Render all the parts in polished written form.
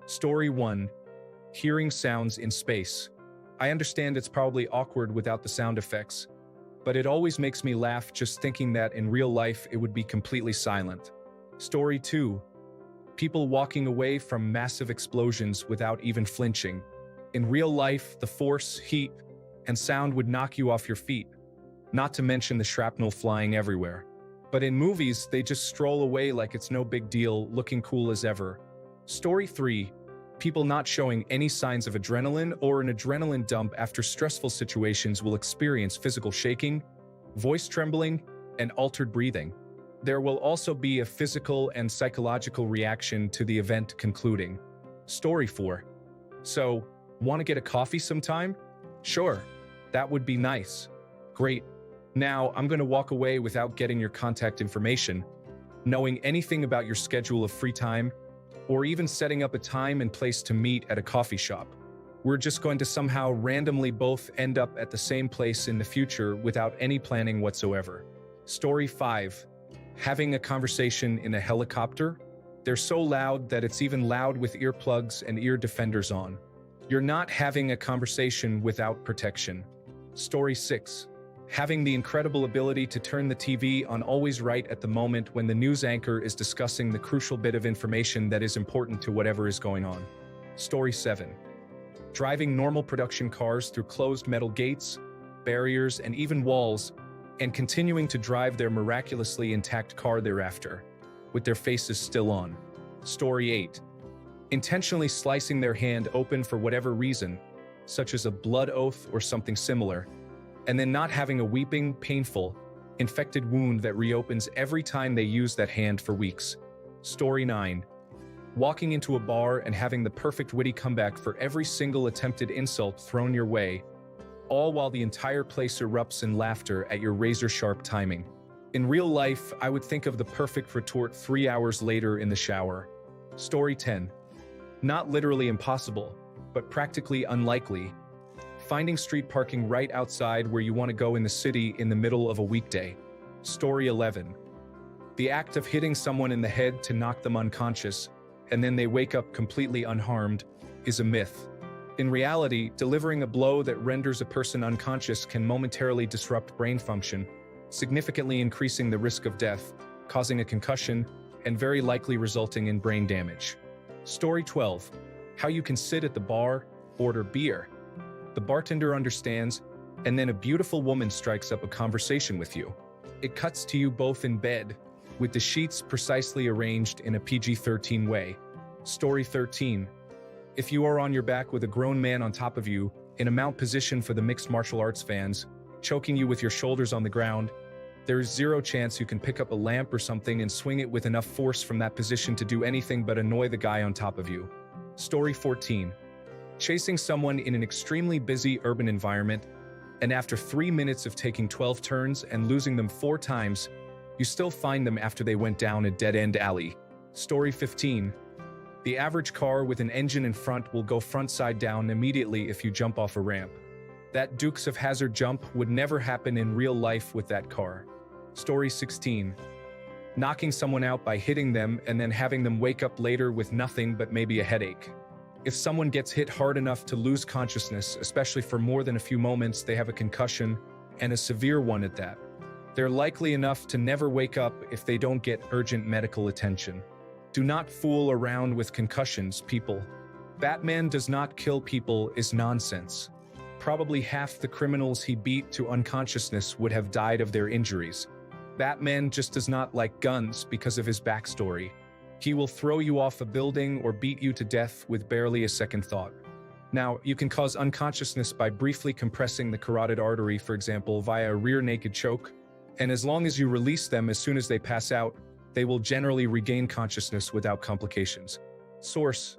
Story 1. Hearing sounds in space. I understand it's probably awkward without the sound effects, but it always makes me laugh just thinking that in real life it would be completely silent. Story 2. People walking away from massive explosions without even flinching. In real life, the force, heat, and sound would knock you off your feet, not to mention the shrapnel flying everywhere. But in movies, they just stroll away like it's no big deal, looking cool as ever. Story 3. People not showing any signs of adrenaline or an adrenaline dump after stressful situations will experience physical shaking, voice trembling, and altered breathing. There will also be a physical and psychological reaction to the event concluding. Story 4. So, want to get a coffee sometime? Sure, that would be nice. Great. Now, I'm going to walk away without getting your contact information, knowing anything about your schedule of free time, or even setting up a time and place to meet at a coffee shop. We're just going to somehow randomly both end up at the same place in the future without any planning whatsoever. Story 5. Having a conversation in a helicopter? They're so loud that it's even loud with earplugs and ear defenders on. You're not having a conversation without protection. Story 6. Having the incredible ability to turn the TV on always right at the moment when the news anchor is discussing the crucial bit of information that is important to whatever is going on. Story 7. Driving normal production cars through closed metal gates, barriers, and even walls, and continuing to drive their miraculously intact car thereafter, with their faces still on. Story 8. Intentionally slicing their hand open for whatever reason, such as a blood oath or something similar, and then not having a weeping, painful, infected wound that reopens every time they use that hand for weeks. Story 9. Walking into a bar and having the perfect witty comeback for every single attempted insult thrown your way, all while the entire place erupts in laughter at your razor-sharp timing. In real life, I would think of the perfect retort 3 hours later in the shower. Story 10. Not literally impossible, but practically unlikely. Finding street parking right outside where you want to go in the city in the middle of a weekday. Story 11. The act of hitting someone in the head to knock them unconscious, and then they wake up completely unharmed, is a myth. In reality, delivering a blow that renders a person unconscious can momentarily disrupt brain function, significantly increasing the risk of death, causing a concussion, and very likely resulting in brain damage. Story 12. How you can sit at the bar, order beer. The bartender understands, and then a beautiful woman strikes up a conversation with you. It cuts to you both in bed, with the sheets precisely arranged in a PG-13 way. Story 13. If you are on your back with a grown man on top of you, in a mount position for the mixed martial arts fans, choking you with your shoulders on the ground, there is zero chance you can pick up a lamp or something and swing it with enough force from that position to do anything but annoy the guy on top of you. Story 14. Chasing someone in an extremely busy urban environment, and after 3 minutes of taking 12 turns and losing them 4 times, you still find them after they went down a dead-end alley. Story 15. The average car with an engine in front will go front side down immediately if you jump off a ramp. That Dukes of Hazzard jump would never happen in real life with that car. Story 16. Knocking someone out by hitting them and then having them wake up later with nothing but maybe a headache. If someone gets hit hard enough to lose consciousness, especially for more than a few moments, they have a concussion, and a severe one at that. They're likely enough to never wake up if they don't get urgent medical attention. Do not fool around with concussions, people. Batman does not kill people is nonsense. Probably half the criminals he beat to unconsciousness would have died of their injuries. Batman just does not like guns because of his backstory. He will throw you off a building or beat you to death with barely a second thought. Now, you can cause unconsciousness by briefly compressing the carotid artery, for example, via a rear naked choke, and as long as you release them as soon as they pass out, they will generally regain consciousness without complications. Source: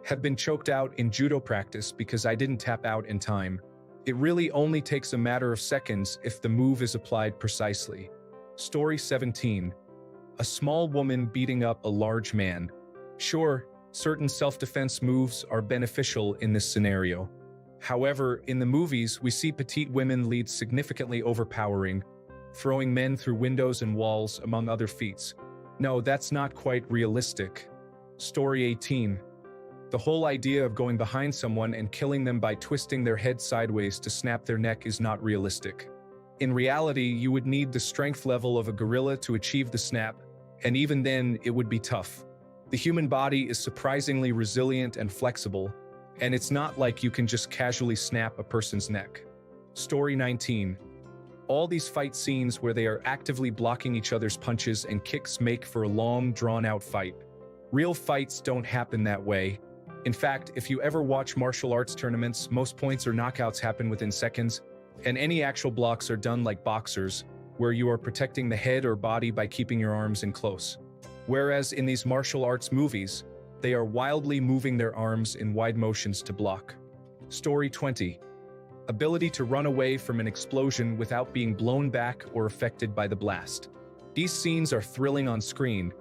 have been choked out in judo practice because I didn't tap out in time. It really only takes a matter of seconds if the move is applied precisely. Story 17. A small woman beating up a large man. Sure, certain self-defense moves are beneficial in this scenario. However, in the movies, we see petite women lead significantly overpowering, throwing men through windows and walls, among other feats. No, that's not quite realistic. Story 18. The whole idea of going behind someone and killing them by twisting their head sideways to snap their neck is not realistic. In reality, you would need the strength level of a gorilla to achieve the snap, and even then, it would be tough. The human body is surprisingly resilient and flexible, and it's not like you can just casually snap a person's neck. Story 19. All these fight scenes where they are actively blocking each other's punches and kicks make for a long, drawn-out fight. Real fights don't happen that way. In fact, if you ever watch martial arts tournaments, most points or knockouts happen within seconds, and any actual blocks are done like boxers, where you are protecting the head or body by keeping your arms in close. Whereas in these martial arts movies, they are wildly moving their arms in wide motions to block. Story 20. Ability to run away from an explosion without being blown back or affected by the blast. These scenes are thrilling on screen,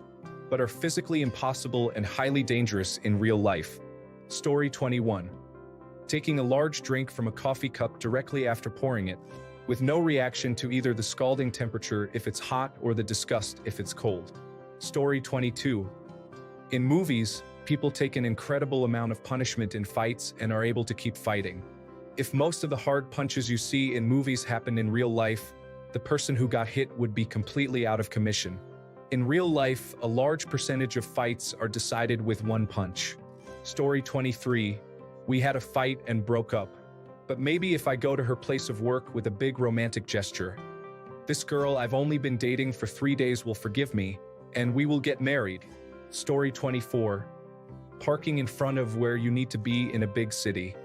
but are physically impossible and highly dangerous in real life. Story 21. Taking a large drink from a coffee cup directly after pouring it, with no reaction to either the scalding temperature if it's hot or the disgust if it's cold. Story 22. In movies, people take an incredible amount of punishment in fights and are able to keep fighting. If most of the hard punches you see in movies happened in real life, the person who got hit would be completely out of commission. In real life, a large percentage of fights are decided with one punch. Story 23. We had a fight and broke up. But maybe if I go to her place of work with a big romantic gesture. This girl I've only been dating for 3 days will forgive me, and we will get married. Story 24. Parking in front of where you need to be in a big city.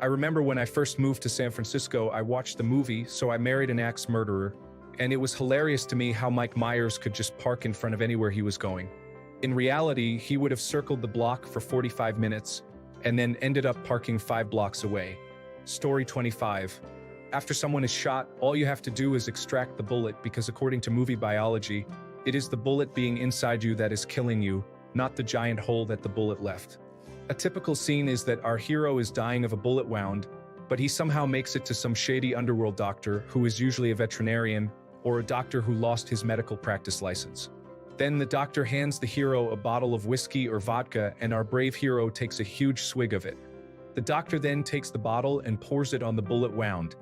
I remember when I first moved to San Francisco, I watched the movie So I Married an Axe Murderer, and it was hilarious to me how Mike Myers could just park in front of anywhere he was going. In reality, he would have circled the block for 45 minutes, and then ended up parking 5 blocks away. Story 25. After someone is shot, all you have to do is extract the bullet because according to movie biology, it is the bullet being inside you that is killing you, not the giant hole that the bullet left. A typical scene is that our hero is dying of a bullet wound, but he somehow makes it to some shady underworld doctor who is usually a veterinarian or a doctor who lost his medical practice license. Then the doctor hands the hero a bottle of whiskey or vodka and our brave hero takes a huge swig of it. The doctor then takes the bottle and pours it on the bullet wound.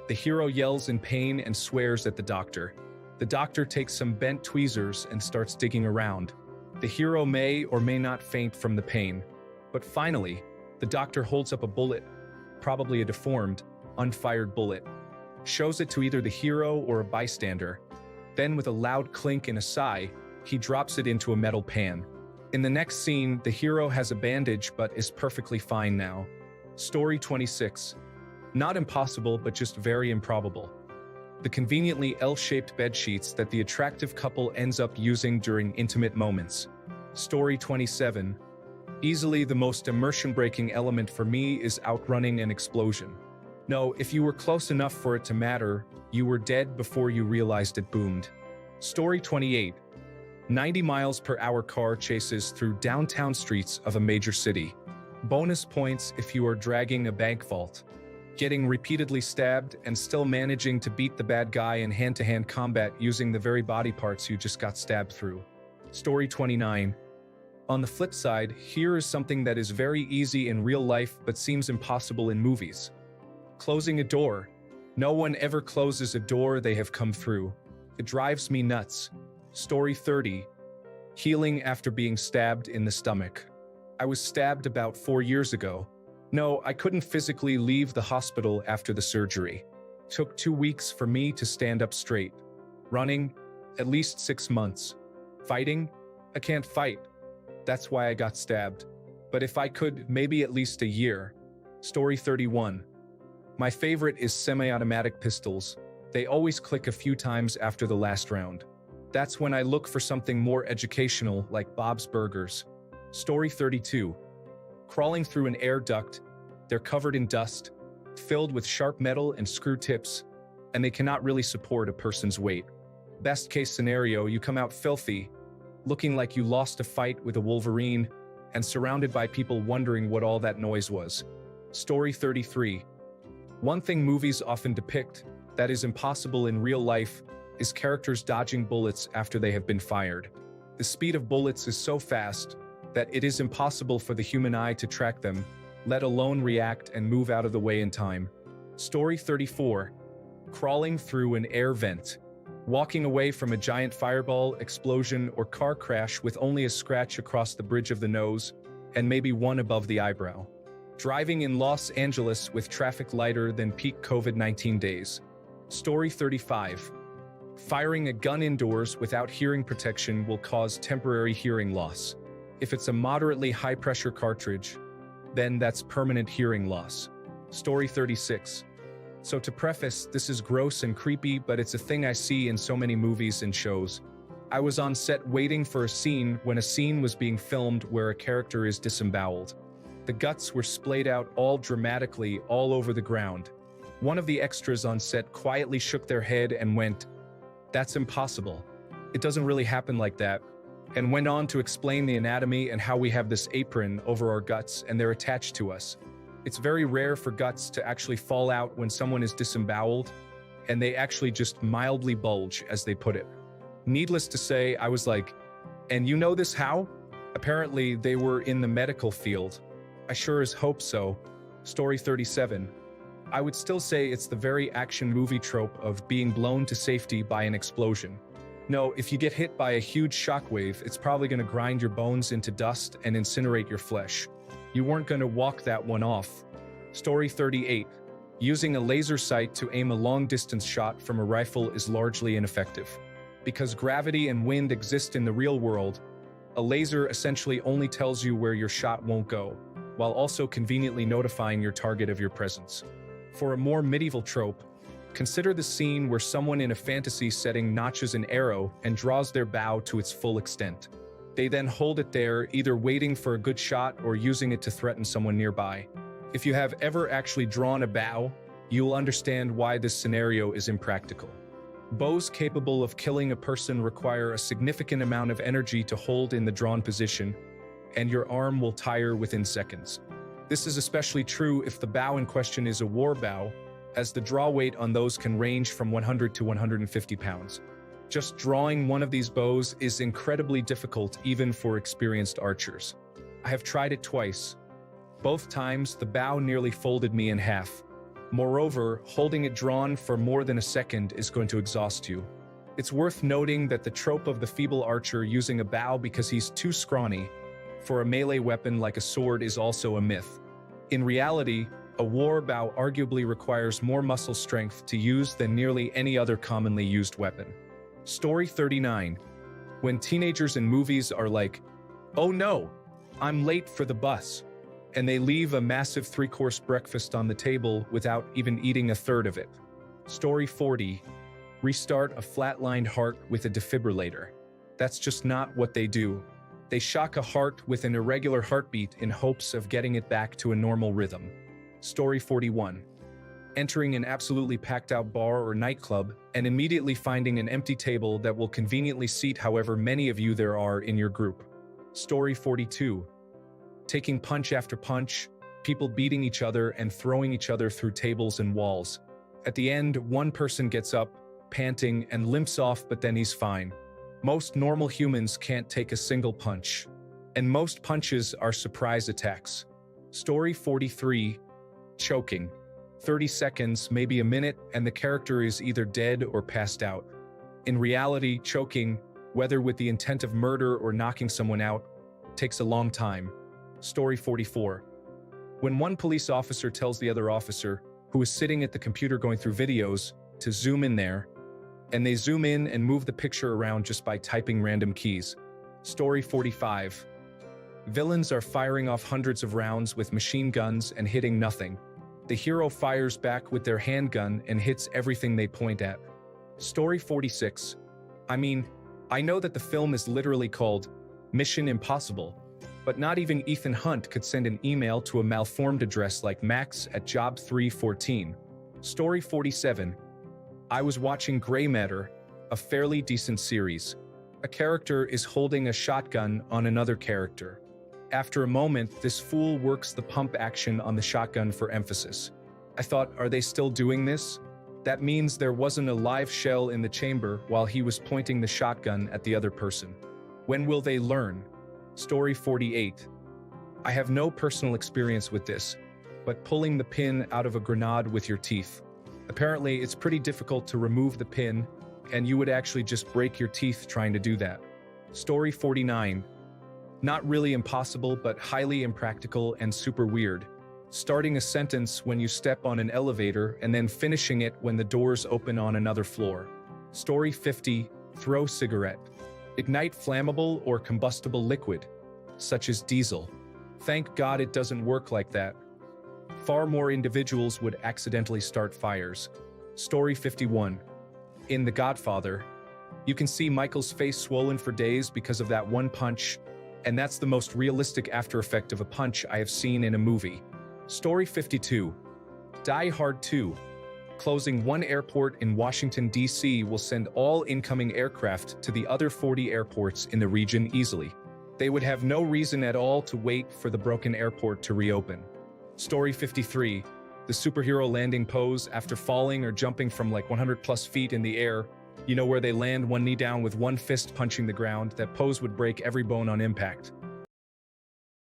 The hero yells in pain and swears at the doctor. The doctor takes some bent tweezers and starts digging around. The hero may or may not faint from the pain. But finally, the doctor holds up a bullet, probably a deformed, unfired bullet, shows it to either the hero or a bystander. Then with a loud clink and a sigh, he drops it into a metal pan. In the next scene, the hero has a bandage but is perfectly fine now. Story 26. Not impossible, but just very improbable. The conveniently L-shaped bedsheets that the attractive couple ends up using during intimate moments. Story 27. Easily the most immersion-breaking element for me is outrunning an explosion. No, if you were close enough for it to matter, you were dead before you realized it boomed. Story 28. 90 miles per hour car chases through downtown streets of a major city. Bonus points if you are dragging a bank vault. Getting repeatedly stabbed and still managing to beat the bad guy in hand-to-hand combat using the very body parts you just got stabbed through. Story 29. On the flip side, here is something that is very easy in real life but seems impossible in movies. Closing a door. No one ever closes a door they have come through. It drives me nuts. Story 30. Healing after being stabbed in the stomach. I was stabbed about 4 years ago. No, I couldn't physically leave the hospital after the surgery. Took 2 weeks for me to stand up straight. Running, at least 6 months. Fighting, I can't fight. That's why I got stabbed. But if I could, maybe at least a year. Story 31. My favorite is semi-automatic pistols. They always click a few times after the last round. That's when I look for something more educational like Bob's Burgers. Story 32. Crawling through an air duct, they're covered in dust, filled with sharp metal and screw tips, and they cannot really support a person's weight. Best case scenario, you come out filthy, looking like you lost a fight with a wolverine, and surrounded by people wondering what all that noise was. Story 33. One thing movies often depict that is impossible in real life is characters dodging bullets after they have been fired. The speed of bullets is so fast, that it is impossible for the human eye to track them, let alone react and move out of the way in time. Story 34. Crawling through an air vent. Walking away from a giant fireball, explosion, or car crash with only a scratch across the bridge of the nose, and maybe one above the eyebrow. Driving in Los Angeles with traffic lighter than peak COVID-19 days. Story 35. Firing a gun indoors without hearing protection will cause temporary hearing loss. If it's a moderately high-pressure cartridge, then that's permanent hearing loss. Story 36. So to preface, this is gross and creepy, but it's a thing I see in so many movies and shows. I was on set waiting for a scene when a scene was being filmed where a character is disemboweled. The guts were splayed out all dramatically all over the ground. One of the extras on set quietly shook their head and went, "That's impossible. It doesn't really happen like that," and went on to explain the anatomy and how we have this apron over our guts and they're attached to us. It's very rare for guts to actually fall out when someone is disemboweled, and they actually just mildly bulge, as they put it. Needless to say, I was like, "And you know this how?" Apparently, they were in the medical field. I sure as hope so. Story 37. I would still say it's the very action movie trope of being blown to safety by an explosion. No, if you get hit by a huge shockwave, it's probably going to grind your bones into dust and incinerate your flesh. You weren't going to walk that one off. Story 38. Using a laser sight to aim a long-distance shot from a rifle is largely ineffective. Because gravity and wind exist in the real world, a laser essentially only tells you where your shot won't go, while also conveniently notifying your target of your presence. For a more medieval trope, consider the scene where someone in a fantasy setting notches an arrow and draws their bow to its full extent. They then hold it there, either waiting for a good shot or using it to threaten someone nearby. If you have ever actually drawn a bow, you will understand why this scenario is impractical. Bows capable of killing a person require a significant amount of energy to hold in the drawn position, and your arm will tire within seconds. This is especially true if the bow in question is a war bow, as the draw weight on those can range from 100 to 150 pounds. Just drawing one of these bows is incredibly difficult even for experienced archers. I have tried it twice. Both times, the bow nearly folded me in half. Moreover, holding it drawn for more than a second is going to exhaust you. It's worth noting that the trope of the feeble archer using a bow because he's too scrawny for a melee weapon like a sword is also a myth. In reality, a war bow arguably requires more muscle strength to use than nearly any other commonly used weapon. Story 39. When teenagers in movies are like, "Oh no, I'm late for the bus," and they leave a massive 3-course breakfast on the table without even eating a third of it. Story 40. Restart a flatlined heart with a defibrillator. That's just not what they do. They shock a heart with an irregular heartbeat in hopes of getting it back to a normal rhythm. Story 41. Entering an absolutely packed-out bar or nightclub and immediately finding an empty table that will conveniently seat however many of you there are in your group. Story 42. Taking punch after punch, people beating each other and throwing each other through tables and walls. At the end, one person gets up, panting, and limps off, but then he's fine. Most normal humans can't take a single punch, and most punches are surprise attacks. Story 43. Choking. 30 seconds, maybe a minute, and the character is either dead or passed out. In reality, choking, whether with the intent of murder or knocking someone out, takes a long time. Story 44. When one police officer tells the other officer, who is sitting at the computer going through videos, to zoom in there, and they zoom in and move the picture around just by typing random keys. Story 45. Villains are firing off hundreds of rounds with machine guns and hitting nothing. The hero fires back with their handgun and hits everything they point at. Story 46. I mean, I know that the film is literally called Mission Impossible, but not even Ethan Hunt could send an email to a malformed address like max@job314. Story 47. I was watching Grey Matter, a fairly decent series. A character is holding a shotgun on another character. After a moment, this fool works the pump action on the shotgun for emphasis. I thought, are they still doing this? That means there wasn't a live shell in the chamber while he was pointing the shotgun at the other person. When will they learn? Story 48. I have no personal experience with this, but pulling the pin out of a grenade with your teeth. Apparently, it's pretty difficult to remove the pin, and you would actually just break your teeth trying to do that. Story 49. Not really impossible, but highly impractical and super weird. Starting a sentence when you step on an elevator and then finishing it when the doors open on another floor. Story 50. Throw cigarette. Ignite flammable or combustible liquid, such as diesel. Thank God it doesn't work like that. Far more individuals would accidentally start fires. Story 51. In The Godfather, you can see Michael's face swollen for days because of that one punch, and that's the most realistic after effect of a punch I have seen in a movie. Story 52. Die Hard 2. Closing one airport in Washington, D.C. will send all incoming aircraft to the other 40 airports in the region easily. They would have no reason at all to wait for the broken airport to reopen. Story 53. The superhero landing pose after falling or jumping from like 100+ feet in the air. You know, where they land one knee down with one fist punching the ground. That pose would break every bone on impact.